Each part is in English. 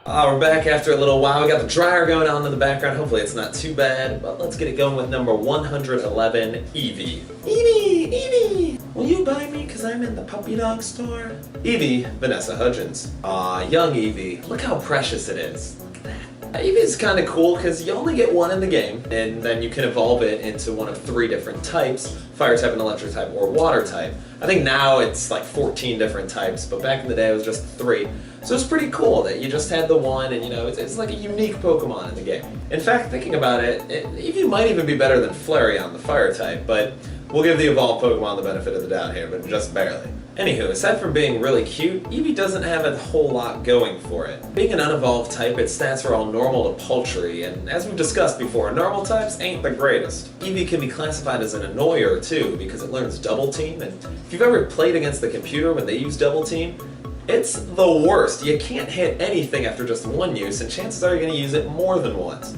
We're back after a little while. We got the dryer going on in the background. Hopefully it's not too bad, but let's get it going with number 111, Evie. Evie! Will you buy me because I'm in the puppy dog store? Evie, Vanessa Hudgens. Young Evie. Look how precious it is. Look at that. Eevee's kind of cool because you only get one in the game, and then you can evolve it into one of 3 different types: fire type, an electric type, or water type. I think now it's like 14 different types, but back in the day it was just 3. So it's pretty cool that you just had the one, and you know, it's like a unique Pokemon in the game. In fact, thinking about it, Eevee might even be better than Flareon, the fire type, but we'll give the evolved Pokemon the benefit of the doubt here, but just barely. Anywho, aside from being really cute, Eevee doesn't have a whole lot going for it. Being an unevolved type, its stats are all normal to paltry, and as we've discussed before, normal types ain't the greatest. Eevee can be classified as an annoyer too, because it learns Double Team, and if you've ever played against the computer when they use Double Team, it's the worst. You can't hit anything after just one use, and chances are you're going to use it more than once.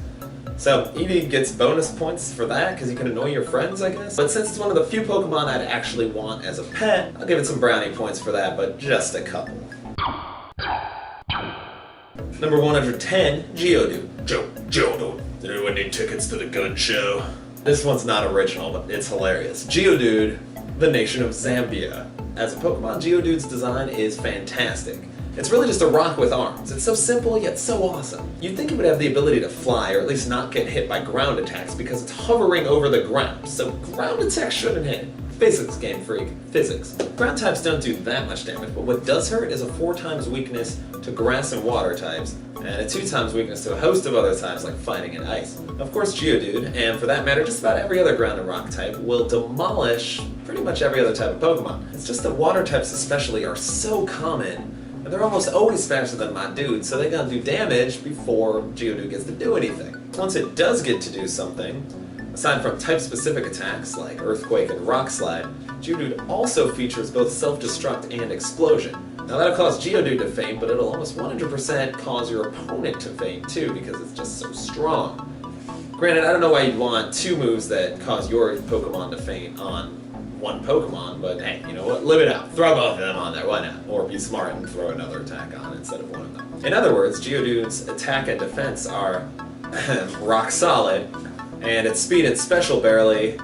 So Evie gets bonus points for that, because you can annoy your friends, I guess. But since it's one of the few Pokemon I'd actually want as a pet, I'll give it some brownie points for that, but just a couple. Number 110, Geodude. Geodude. Did anyone need tickets to the gun show? This one's not original, but it's hilarious. Geodude, the nation of Zambia. As a Pokemon, Geodude's design is fantastic. It's really just a rock with arms. It's so simple, yet so awesome. You'd think it would have the ability to fly, or at least not get hit by ground attacks, because it's hovering over the ground, so ground attacks shouldn't hit it. Physics, Game Freak. Physics. Ground types don't do that much damage, but what does hurt is a 4 times weakness to grass and water types, and a 2 times weakness to a host of other types like fighting and ice. Of course, Geodude, and for that matter just about every other ground and rock type, will demolish pretty much every other type of Pokemon. It's just that water types especially are so common, and they're almost always faster than my dude, so they're gonna do damage before Geodude gets to do anything. Once it does get to do something, aside from type-specific attacks like Earthquake and Rock Slide, Geodude also features both Self-Destruct and Explosion. Now that'll cause Geodude to faint, but it'll almost 100% cause your opponent to faint too, because it's just so strong. Granted, I don't know why you'd want 2 moves that cause your Pokemon to faint on one Pokemon, but hey, you know what? Live it up. Throw both of them on there, why not? Or be smart and throw another attack on instead of one of them. In other words, Geodude's attack and defense are rock solid, and its speed and special barely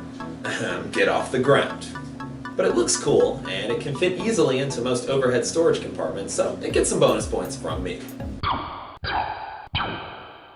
get off the ground. But it looks cool, and it can fit easily into most overhead storage compartments, so it gets some bonus points from me.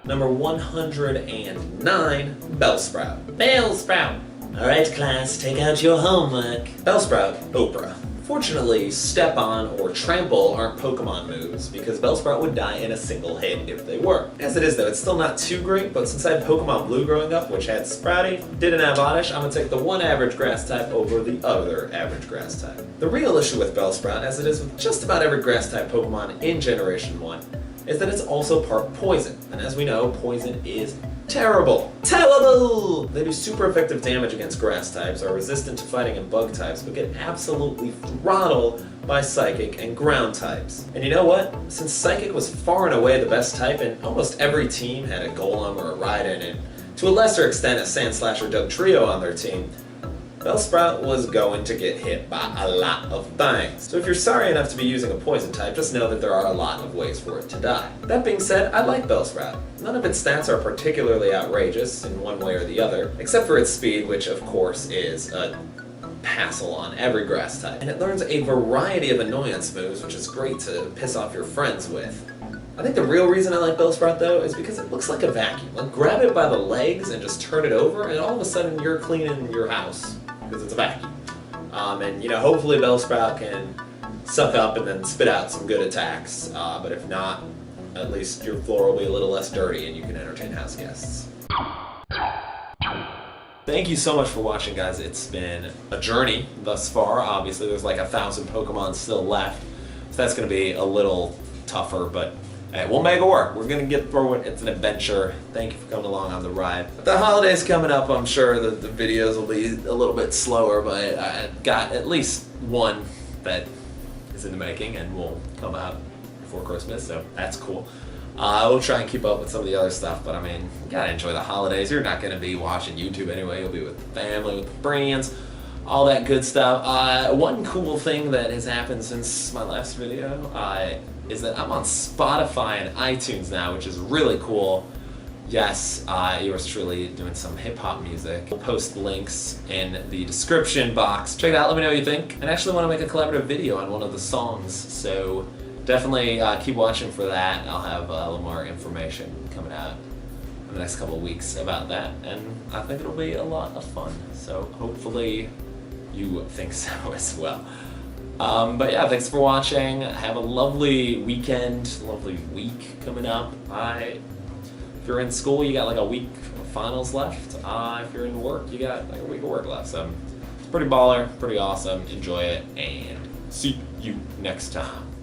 Number 109, Bellsprout. Bellsprout! Alright class, take out your homework. Bellsprout, Oprah. Fortunately, Step On or Trample aren't Pokemon moves, because Bellsprout would die in a single hit if they were. As it is though, it's still not too great, but since I had Pokemon Blue growing up, which had Sprouty, didn't have Oddish, I'm gonna take the one average grass type over the other average grass type. The real issue with Bellsprout, as it is with just about every grass type Pokemon in Generation 1, is that it's also part poison, and as we know, poison is terrible. Terrible! They do super effective damage against grass types, are resistant to fighting and bug types, but get absolutely throttled by psychic and ground types. And you know what? Since psychic was far and away the best type, and almost every team had a Golem or a Raiden, and to a lesser extent a Sandslash or Dugtrio on their team, Bellsprout was going to get hit by a lot of things. So if you're sorry enough to be using a poison type, just know that there are a lot of ways for it to die. That being said, I like Bellsprout. None of its stats are particularly outrageous in one way or the other, except for its speed, which of course is a hassle on every grass type. And it learns a variety of annoyance moves, which is great to piss off your friends with. I think the real reason I like Bellsprout though is because it looks like a vacuum. Like grab it by the legs and just turn it over, and all of a sudden you're cleaning your house. Because it's a vacuum. And you know, hopefully Bellsprout can suck up and then spit out some good attacks. But if not, at least your floor will be a little less dirty and you can entertain house guests. Thank you so much for watching, guys. It's been a journey thus far. Obviously, there's like 1,000 Pokemon still left. So that's going to be a little tougher, but hey, we'll make it work. We're gonna get through it. It's an adventure. Thank you for coming along on the ride. The holidays coming up, I'm sure that the videos will be a little bit slower, but I got at least one that is in the making and will come out before Christmas, so that's cool. We'll try and keep up with some of the other stuff, but I mean, you gotta enjoy the holidays. You're not gonna be watching YouTube anyway. You'll be with the family, with the friends, all that good stuff. One cool thing that has happened since my last video, is that I'm on Spotify and iTunes now, which is really cool. Yes, yours truly doing some hip-hop music. We'll post links in the description box. Check it out, let me know what you think. I actually want to make a collaborative video on one of the songs, so definitely keep watching for that. I'll have a little more information coming out in the next couple of weeks about that, and I think it'll be a lot of fun. So hopefully you think so as well. But yeah, thanks for watching. Have a lovely weekend, lovely week coming up. If you're in school, you got like a week of finals left. If you're in work, you got like a week of work left. So it's pretty baller, pretty awesome. Enjoy it, and see you next time.